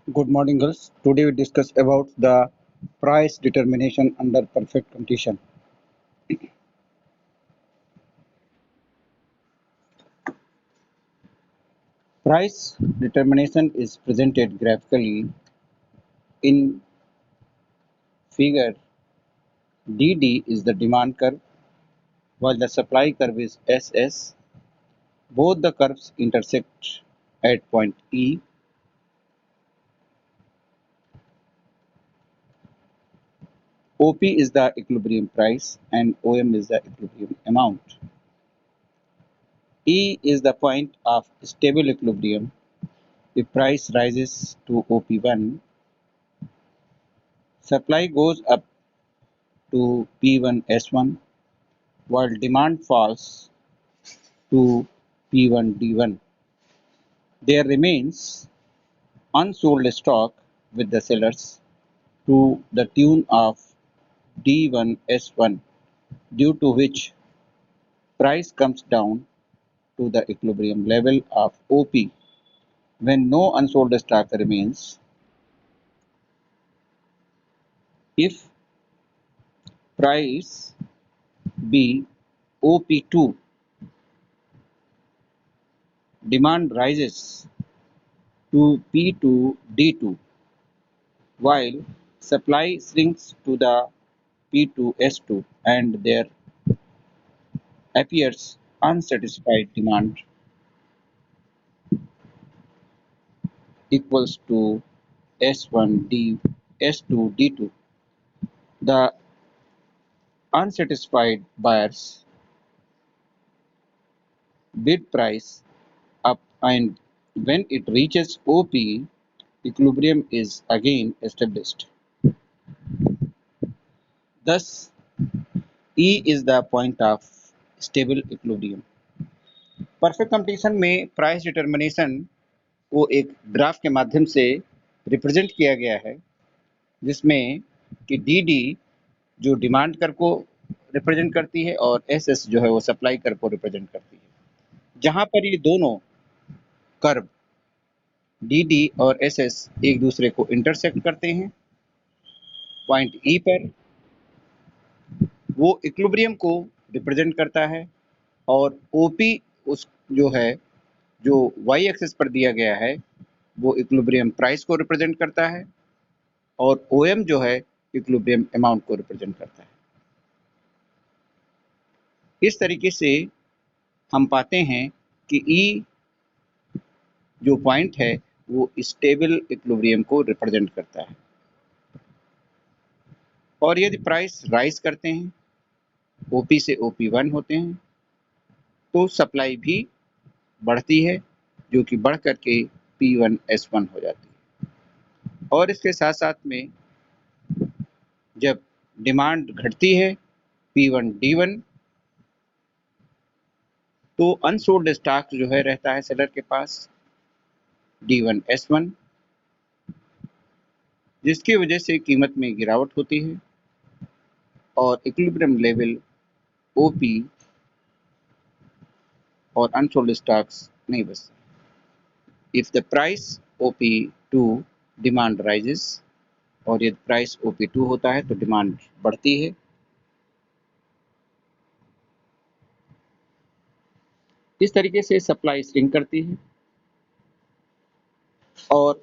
Good morning, girls. Today we discuss about the price determination under perfect condition. Price determination is presented graphically in figure. DD is the demand curve, while the supply curve is SS. Both the curves intersect at point E. OP is the equilibrium price and OM is the equilibrium amount. E is the point of stable equilibrium. If price rises to OP1, supply goes up to P1S1 while demand falls to P1D1. There remains unsold stock with the sellers to the tune of D1S1, due to which price comes down to the equilibrium level of OP when no unsold stock remains. If price be OP2, demand rises to P2D2 while supply shrinks to the P2S2 and there appears unsatisfied demand equals to S1D S2D2. The unsatisfied buyers bid price up, and when it reaches OP, equilibrium is again established. Thus, E is the point of stable equilibrium. Perfect competition में price determination को एक graph के माध्यम से represent किया गया है, जिसमें कि डी डी जो डिमांड कर्व को रिप्रेजेंट करती है और एस एस जो है वो सप्लाई कर्व को रिप्रेजेंट करती है। जहां पर ये दोनों कर्व डी डी और एस एस एक दूसरे को इंटरसेक्ट करते हैं पॉइंट ई पर, वो इक्विलिब्रियम को रिप्रेजेंट करता है और ओपी उस जो है जो वाई एक्सिस पर दिया गया है वो इक्विलिब्रियम प्राइस को रिप्रेजेंट करता है और ओएम जो है इक्विलिब्रियम अमाउंट को रिप्रेजेंट करता है। इस तरीके से हम पाते हैं कि ई जो पॉइंट है वो स्टेबल इक्विलिब्रियम को रिप्रेजेंट करता है और यदि प्राइस राइज करते हैं ओपी से ओपी1 होते हैं तो सप्लाई भी बढ़ती है जो कि बढ़ करके P1S1 हो जाती है और इसके साथ साथ में जब डिमांड घटती है P1D1 तो अनसोल्ड स्टॉक जो है रहता है सेलर के पास D1S1, जिसकी वजह से कीमत में गिरावट होती है और इक्विलिब्रियम लेवल ओपी और अनसोल्ड स्टॉक्स नहीं बचते। If the price OP2 demand rises, और यदि प्राइस OP2 होता है तो डिमांड बढ़ती है। इस तरीके से सप्लाई श्रिंक करती है और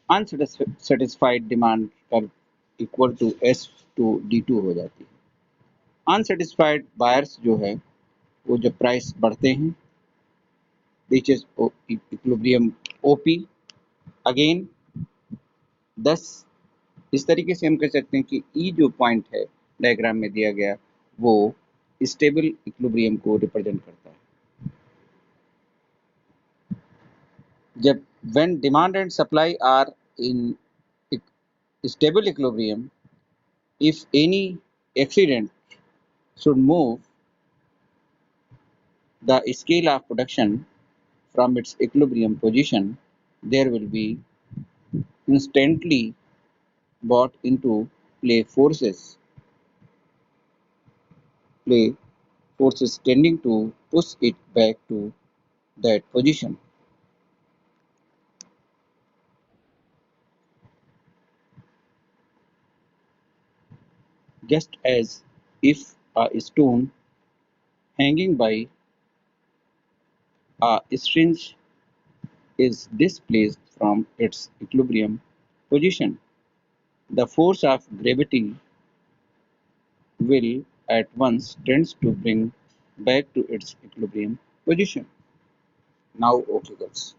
unsatisfied demand curve equal to S2D2 हो जाती है। अनसेटिस्फाइड बायर्स जो है वो जब प्राइस बढ़ते हैं रीचेस इक्विलिब्रियम ओपी अगेन। दस इस तरीके से हम कह सकते हैं कि ई जो पॉइंट है डायग्राम में दिया गया वो स्टेबल इक्विलिब्रियम को रिप्रेजेंट करता है। जब when demand and supply are in stable equilibrium, if any accident should move the scale of production from its equilibrium position, there will be instantly brought into play play forces tending to push it back to that position. just as if a stone hanging by a string is displaced from its equilibrium position, the force of gravity will at once tends to bring back to its equilibrium position. Now, okay, girls.